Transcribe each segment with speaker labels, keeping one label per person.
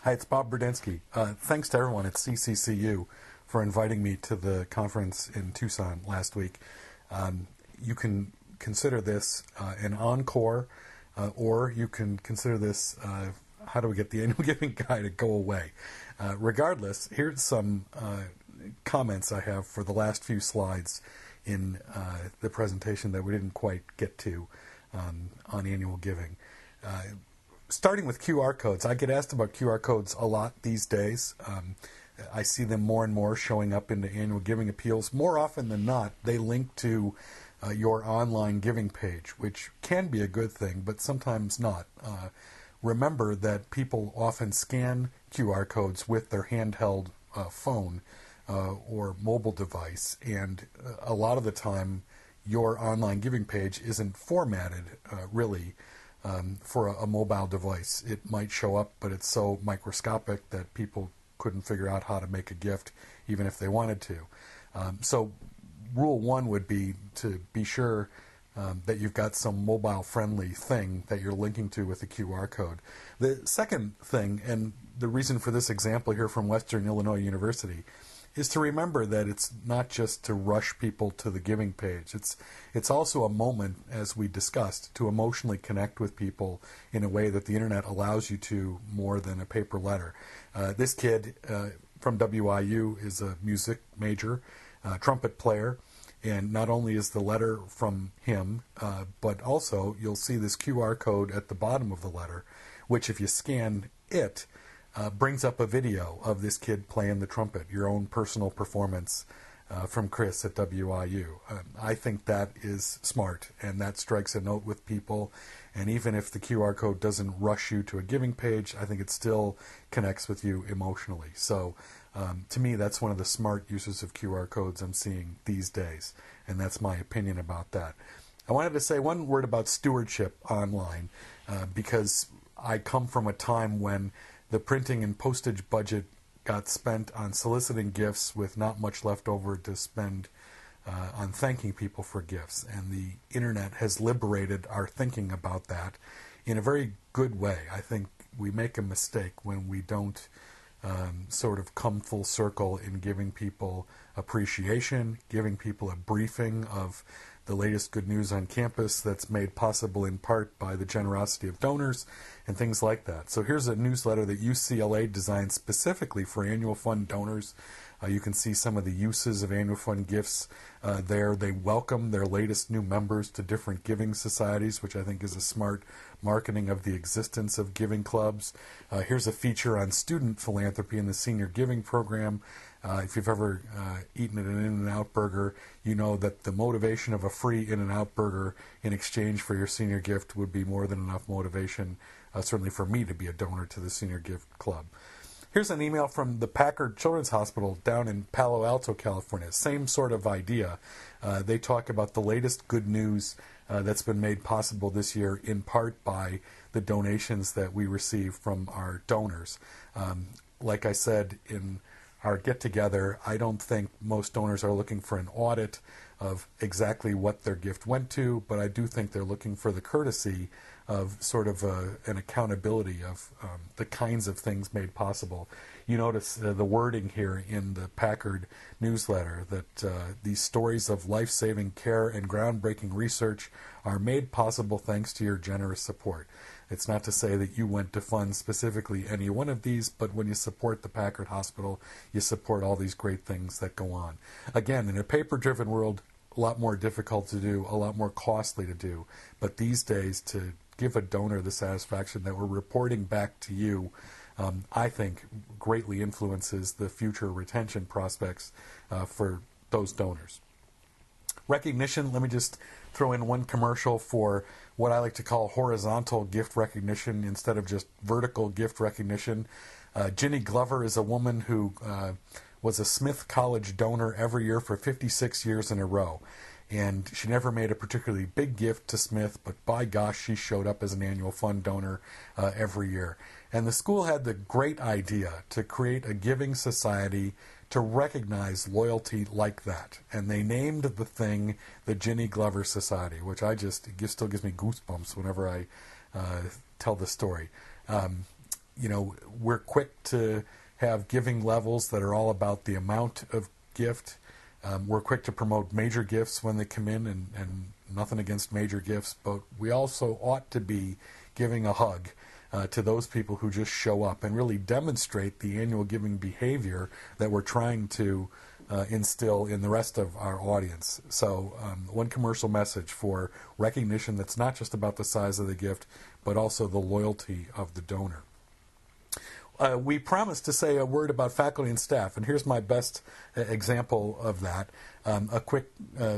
Speaker 1: Hi, it's Bob Burdenski. Thanks to everyone at CCCU for inviting me to the conference in Tucson last week. You can consider this an encore, or you can consider this, how do we get the annual giving guy to go away? Regardless, here's some comments I have for the last few slides in the presentation that we didn't quite get to on annual giving. Starting with QR codes, I get asked about QR codes a lot these days. I see them more and more showing up in the annual giving appeals. More often than not, they link to your online giving page, which can be a good thing, but sometimes not. Remember that people often scan QR codes with their handheld phone or mobile device, and a lot of the time your online giving page isn't formatted really for a mobile device. It might show up, but it's so microscopic that people couldn't figure out how to make a gift even if they wanted to. So rule one would be to be sure that you've got some mobile-friendly thing that you're linking to with a QR code. The second thing, and the reason for this example here from Western Illinois University, is to remember that it's not just to rush people to the giving page. It's also a moment, as we discussed, to emotionally connect with people in a way that the internet allows you to more than a paper letter. This kid from WIU is a music major, trumpet player, and not only is the letter from him, but also you'll see this QR code at the bottom of the letter, which if you scan it, brings up a video of this kid playing the trumpet, your own personal performance from Chris at WIU. I think that is smart, and that strikes a note with people. And even if the QR code doesn't rush you to a giving page, I think it still connects with you emotionally. So to me, that's one of the smart uses of QR codes I'm seeing these days, and that's my opinion about that. I wanted to say one word about Stewardship Online, because I come from a time when the printing and postage budget got spent on soliciting gifts with not much left over to spend on thanking people for gifts. And the internet has liberated our thinking about that in a very good way. I think we make a mistake when we don't sort of come full circle in giving people appreciation, giving people a briefing of the latest good news on campus that's made possible in part by the generosity of donors and things like that. So here's a newsletter that UCLA designed specifically for annual fund donors. You can see some of the uses of annual fund gifts there. They welcome their latest new members to different giving societies, which I think is a smart marketing of the existence of giving clubs. Here's a feature on student philanthropy in the senior giving program. If you've ever eaten at an In-N-Out burger, you know that the motivation of a free In-N-Out burger in exchange for your senior gift would be more than enough motivation, certainly for me, to be a donor to the Senior Gift Club. Here's an email from the Packard Children's Hospital down in Palo Alto, California. Same sort of idea. They talk about the latest good news that's been made possible this year in part by the donations that we receive from our donors. Like I said in our get-together, I don't think most donors are looking for an audit of exactly what their gift went to, but I do think they're looking for the courtesy of sort of an accountability of the kinds of things made possible. You notice the wording here in the Packard newsletter that these stories of life-saving care and groundbreaking research are made possible thanks to your generous support. It's not to say that you went to fund specifically any one of these, but when you support the Packard Hospital, you support all these great things that go on. Again, in a paper-driven world, a lot more difficult to do, a lot more costly to do. But these days, to give a donor the satisfaction that we're reporting back to you, I think greatly influences the future retention prospects for those donors. Recognition, let me just throw in one commercial for what I like to call horizontal gift recognition instead of just vertical gift recognition. Ginny Glover is a woman who was a Smith College donor every year for 56 years in a row. And she never made a particularly big gift to Smith, but by gosh, she showed up as an annual fund donor every year. And the school had the great idea to create a giving society to recognize loyalty like that. And they named the thing the Ginny Glover Society, which it still gives me goosebumps whenever I tell the story. we're quick to have giving levels that are all about the amount of gift. We're quick to promote major gifts when they come in, and nothing against major gifts, but we also ought to be giving a hug to those people who just show up and really demonstrate the annual giving behavior that we're trying to instill in the rest of our audience. So one commercial message for recognition that's not just about the size of the gift, but also the loyalty of the donor. We promised to say a word about faculty and staff, and here's my best example of that. A quick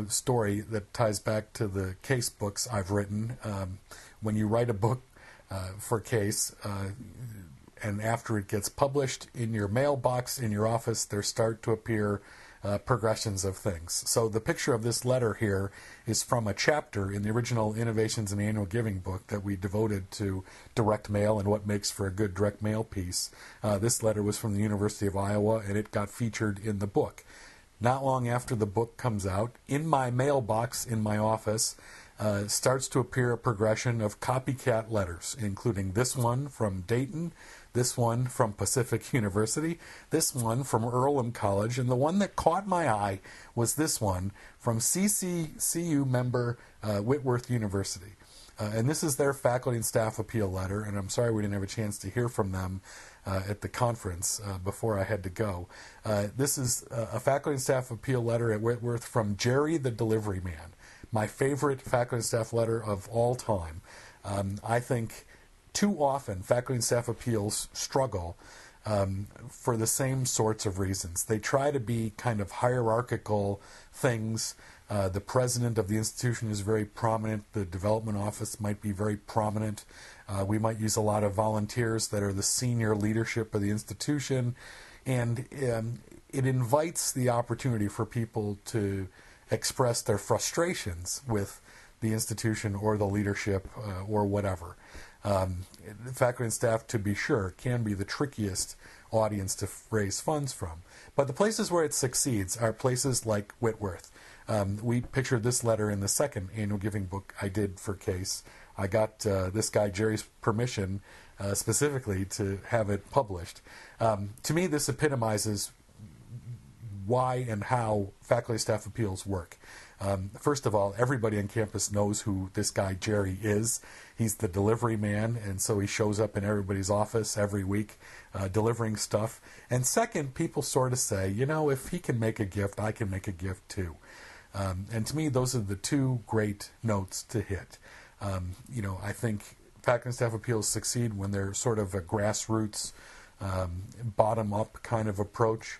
Speaker 1: story that ties back to the case books I've written. When you write a book for case, and after it gets published in your mailbox, in your office, there start to appear progressions of things. So the picture of this letter here is from a chapter in the original Innovations in Annual Giving book that we devoted to direct mail and what makes for a good direct mail piece. This letter was from the University of Iowa, and it got featured in the book. Not long after the book comes out, in my mailbox in my office starts to appear a progression of copycat letters, including this one from Dayton, this one from Pacific University, this one from Carleton College, and the one that caught my eye was this one from CCCU member Whitworth University. And this is their faculty and staff appeal letter, and I'm sorry we didn't have a chance to hear from them at the conference before I had to go. This is a faculty and staff appeal letter at Whitworth from Jerry the Delivery Man, my favorite faculty and staff letter of all time. I think too often faculty and staff appeals struggle for the same sorts of reasons. They try to be kind of hierarchical things. The president of the institution is very prominent. The development office might be very prominent. We might use a lot of volunteers that are the senior leadership of the institution. And it invites the opportunity for people to express their frustrations with the institution or the leadership or whatever. Faculty and staff, to be sure, can be the trickiest audience to raise funds from. But the places where it succeeds are places like Whitworth. We pictured this letter in the second annual giving book I did for Case. I got this guy Jerry's permission specifically to have it published. To me, this epitomizes why and how faculty staff appeals work. First of all, everybody on campus knows who this guy Jerry is. He's the delivery man, and so he shows up in everybody's office every week delivering stuff. And second, people sort of say, if he can make a gift, I can make a gift too. And to me, those are the two great notes to hit. I think faculty and staff appeals succeed when they're sort of a grassroots, bottom-up kind of approach,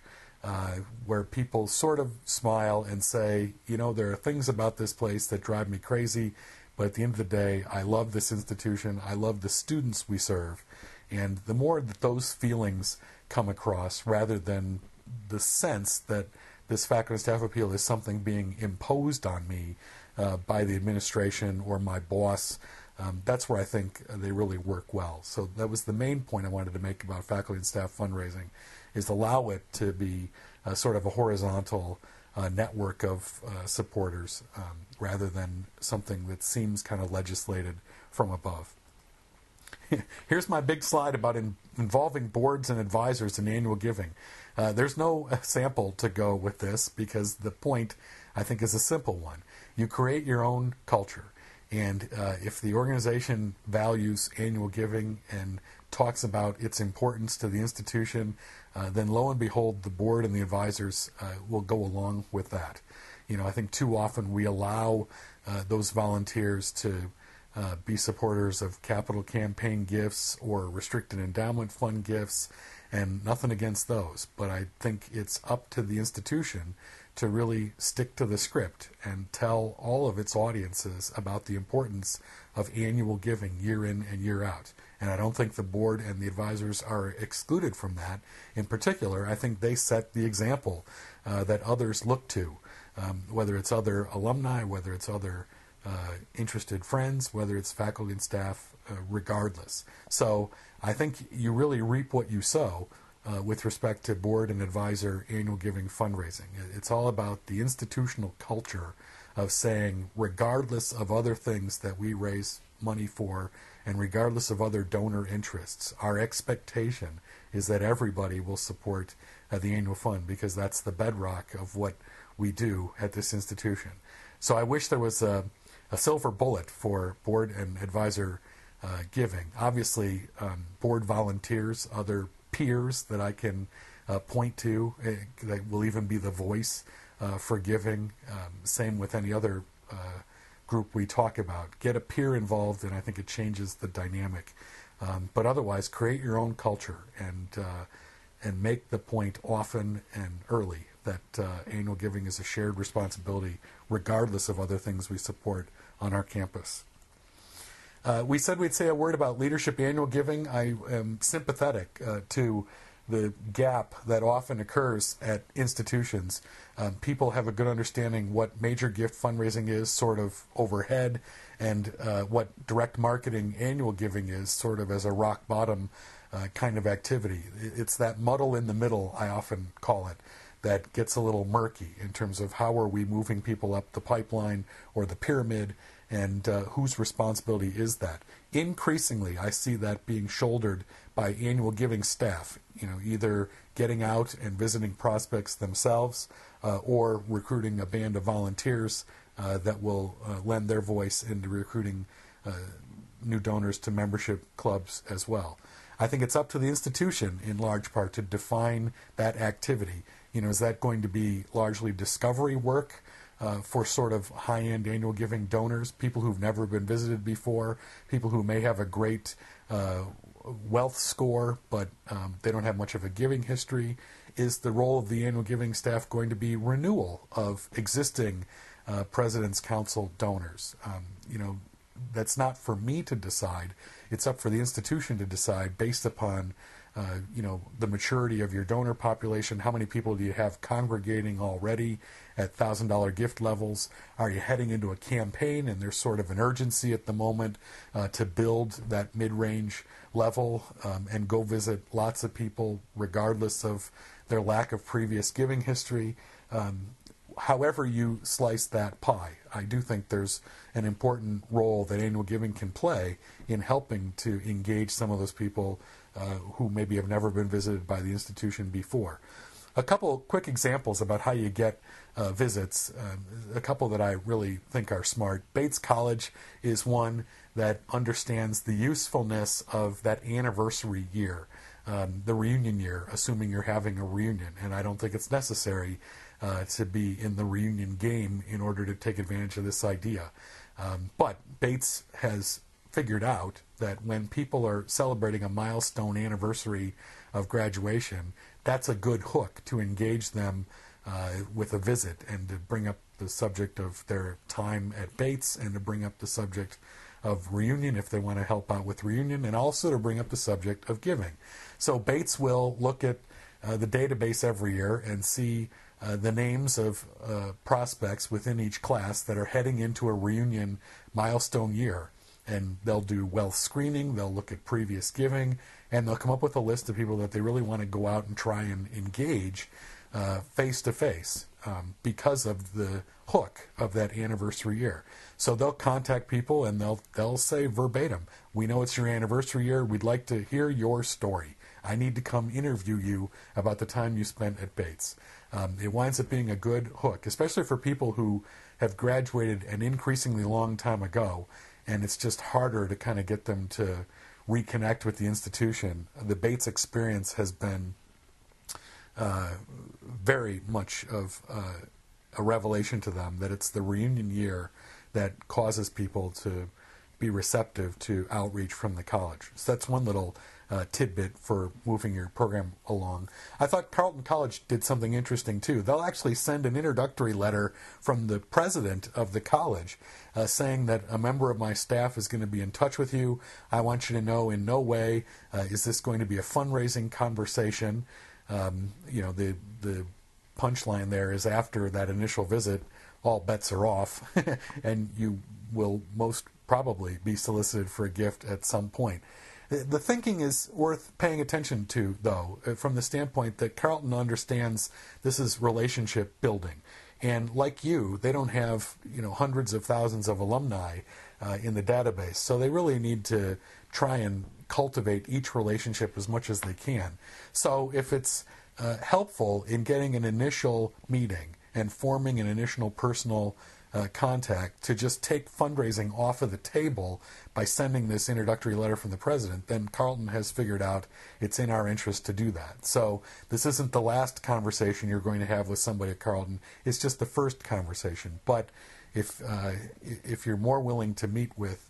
Speaker 1: where people sort of smile and say, there are things about this place that drive me crazy, but at the end of the day, I love this institution, I love the students we serve. And the more that those feelings come across, rather than the sense that this faculty and staff appeal is something being imposed on me by the administration or my boss, that's where I think they really work well. So that was the main point I wanted to make about faculty and staff fundraising, is allow it to be sort of a horizontal network of supporters rather than something that seems kind of legislated from above. Here's my big slide about involving boards and advisors in annual giving. There's no sample to go with this because the point, I think, is a simple one. You create your own culture. And if the organization values annual giving and talks about its importance to the institution, then lo and behold, the board and the advisors will go along with that. I think too often we allow those volunteers to be supporters of capital campaign gifts or restricted endowment fund gifts, and nothing against those. But I think it's up to the institution to really stick to the script and tell all of its audiences about the importance of annual giving year in and year out. And I don't think the board and the advisors are excluded from that. In particular, I think they set the example that others look to, whether it's other alumni, whether it's other interested friends, whether it's faculty and staff, regardless. So I think you really reap what you sow with respect to board and advisor annual giving fundraising. It's all about the institutional culture of saying, regardless of other things that we raise money for and regardless of other donor interests, our expectation is that everybody will support the annual fund, because that's the bedrock of what we do at this institution. So I wish there was a silver bullet for board and advisor giving. Obviously, board volunteers, other peers that I can point to, that will even be the voice for giving. Same with any other group we talk about. Get a peer involved, and I think it changes the dynamic. But otherwise, create your own culture and make the point often and early that annual giving is a shared responsibility, regardless of other things we support on our campus. We said we'd say a word about leadership annual giving. I am sympathetic to the gap that often occurs at institutions. People have a good understanding what major gift fundraising is, sort of overhead, and what direct marketing annual giving is, sort of as a rock bottom kind of activity. It's that muddle in the middle, I often call it, that gets a little murky in terms of how are we moving people up the pipeline or the pyramid, and whose responsibility is that. Increasingly, I see that being shouldered by annual giving staff, either getting out and visiting prospects themselves or recruiting a band of volunteers that will lend their voice into recruiting new donors to membership clubs as well. I think it's up to the institution, in large part, to define that activity. Is that going to be largely discovery work for sort of high-end annual giving donors, people who've never been visited before, people who may have a great wealth score, but they don't have much of a giving history? Is the role of the annual giving staff going to be renewal of existing President's Council donors? That's not for me to decide. It's up for the institution to decide based upon the maturity of your donor population. How many people do you have congregating already at $1,000 gift levels? Are you heading into a campaign and there's sort of an urgency at the moment to build that mid-range level and go visit lots of people regardless of their lack of previous giving history? However you slice that pie, I do think there's an important role that annual giving can play in helping to engage some of those people who maybe have never been visited by the institution before. A couple quick examples about how you get visits, a couple that I really think are smart. Bates College is one that understands the usefulness of that anniversary year, the reunion year, assuming you're having a reunion. And I don't think it's necessary to be in the reunion game in order to take advantage of this idea. But Bates has figured out that when people are celebrating a milestone anniversary of graduation, that's a good hook to engage them with a visit and to bring up the subject of their time at Bates, and to bring up the subject of reunion if they want to help out with reunion, and also to bring up the subject of giving. So Bates will look at the database every year and see the names of prospects within each class that are heading into a reunion milestone year. And they'll do wealth screening, they'll look at previous giving, and they'll come up with a list of people that they really want to go out and try and engage face-to-face because of the hook of that anniversary year. So they'll contact people and they'll say verbatim, "We know it's your anniversary year, we'd like to hear your story. I need to come interview you about the time you spent at Bates." It winds up being a good hook, especially for people who have graduated an increasingly long time ago, and it's just harder to kind of get them to reconnect with the institution. The Bates experience has been very much of a revelation to them, that it's the reunion year that causes people to be receptive to outreach from the college. So that's one little tidbit for moving your program along. I thought Carleton College did something interesting too. They'll actually send an introductory letter from the president of the college saying that a member of my staff is going to be in touch with you. I want you to know in no way is this going to be a fundraising conversation. The punchline there is, after that initial visit, all bets are off and you will most probably be solicited for a gift at some point. The thinking is worth paying attention to, though, from the standpoint that Carleton understands this is relationship building. And like you, they don't have hundreds of thousands of alumni in the database. So they really need to try and cultivate each relationship as much as they can. So if it's helpful in getting an initial meeting and forming an initial personal contact to just take fundraising off of the table by sending this introductory letter from the president, then Carleton has figured out it's in our interest to do that. So this isn't the last conversation you're going to have with somebody at Carleton. It's just the first conversation. But if you're more willing to meet with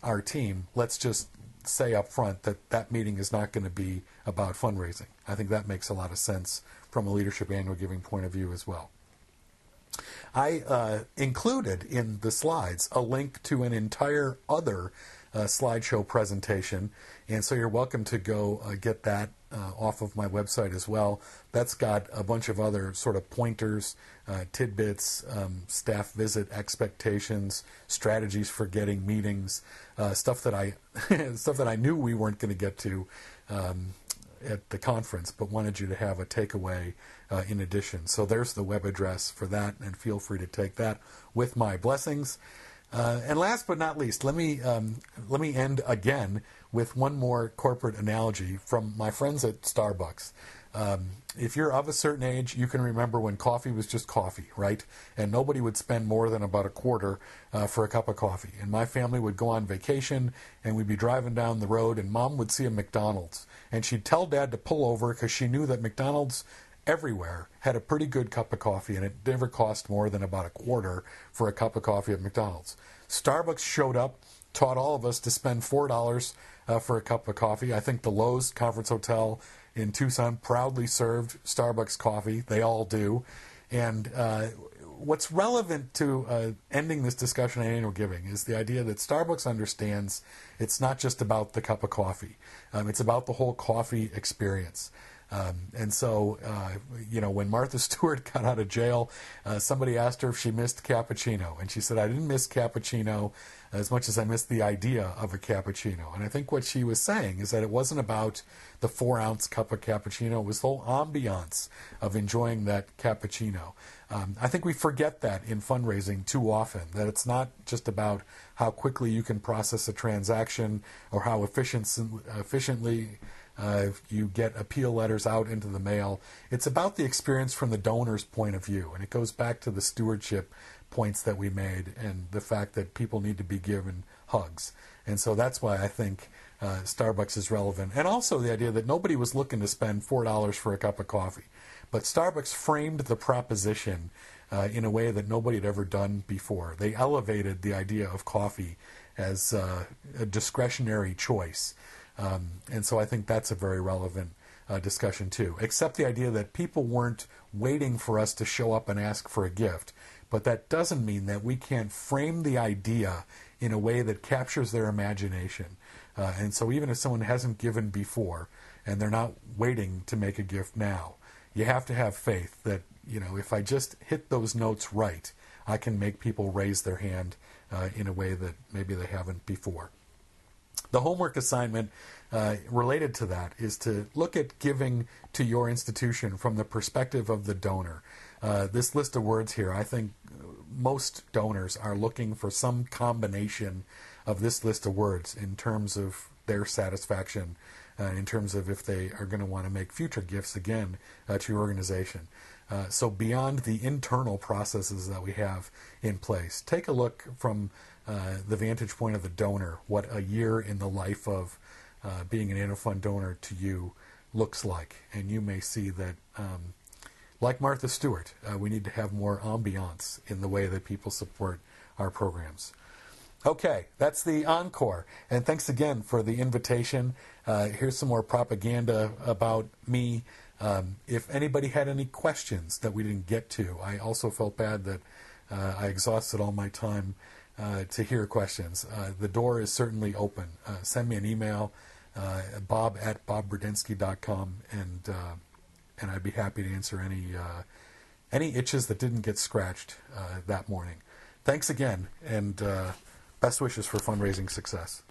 Speaker 1: our team, let's just say up front that that meeting is not going to be about fundraising. I think that makes a lot of sense from a leadership annual giving point of view as well. I included in the slides a link to an entire other slideshow presentation, and so you're welcome to go get that off of my website as well. That's got a bunch of other sort of pointers, tidbits, staff visit expectations, strategies for getting meetings, stuff that I knew we weren't going to get to at the conference, but wanted you to have a takeaway in addition. So there's the web address for that, and feel free to take that with my blessings. And last but not least, let me end again with one more corporate analogy from my friends at Starbucks. If you're of a certain age, you can remember when coffee was just coffee, right? And nobody would spend more than about a quarter for a cup of coffee. And my family would go on vacation, and we'd be driving down the road, and Mom would see a McDonald's. And she'd tell Dad to pull over because she knew that McDonald's everywhere had a pretty good cup of coffee, and it never cost more than about a quarter for a cup of coffee at McDonald's. Starbucks showed up, taught all of us to spend $4 for a cup of coffee. I think the Lowe's Conference Hotel in Tucson proudly served Starbucks coffee. They all do. And what's relevant to ending this discussion on annual giving is the idea that Starbucks understands it's not just about the cup of coffee. It's about the whole coffee experience. And so, when Martha Stewart got out of jail, somebody asked her if she missed cappuccino. And she said, I didn't miss cappuccino as much as I missed the idea of a cappuccino. And I think what she was saying is that it wasn't about the 4-ounce cup of cappuccino. It was the whole ambiance of enjoying that cappuccino. I think we forget that in fundraising too often, that it's not just about how quickly you can process a transaction or how efficiently you get appeal letters out into the mail. It's about the experience from the donor's point of view, and it goes back to the stewardship points that we made and the fact that people need to be given hugs. And so that's why I think Starbucks is relevant. And also the idea that nobody was looking to spend $4 for a cup of coffee. But Starbucks framed the proposition in a way that nobody had ever done before. They elevated the idea of coffee as a discretionary choice. And so I think that's a very relevant discussion too. Except the idea that people weren't waiting for us to show up and ask for a gift. But that doesn't mean that we can't frame the idea in a way that captures their imagination. And so even if someone hasn't given before and they're not waiting to make a gift now, you have to have faith that, if I just hit those notes right, I can make people raise their hand in a way that maybe they haven't before. The homework assignment related to that is to look at giving to your institution from the perspective of the donor. This list of words here, I think most donors are looking for some combination of this list of words in terms of their satisfaction, in terms of if they are going to want to make future gifts again to your organization. So beyond the internal processes that we have in place, take a look from the vantage point of the donor, what a year in the life of being an annual fund donor to you looks like. And you may see that, like Martha Stewart, we need to have more ambiance in the way that people support our programs. Okay, that's the encore. And thanks again for the invitation. Here's some more propaganda about me. If anybody had any questions that we didn't get to, I also felt bad that I exhausted all my time to hear questions. The door is certainly open. Send me an email, bob@bobburdenski.com, and I'd be happy to answer any itches that didn't get scratched that morning. Thanks again, and best wishes for fundraising success.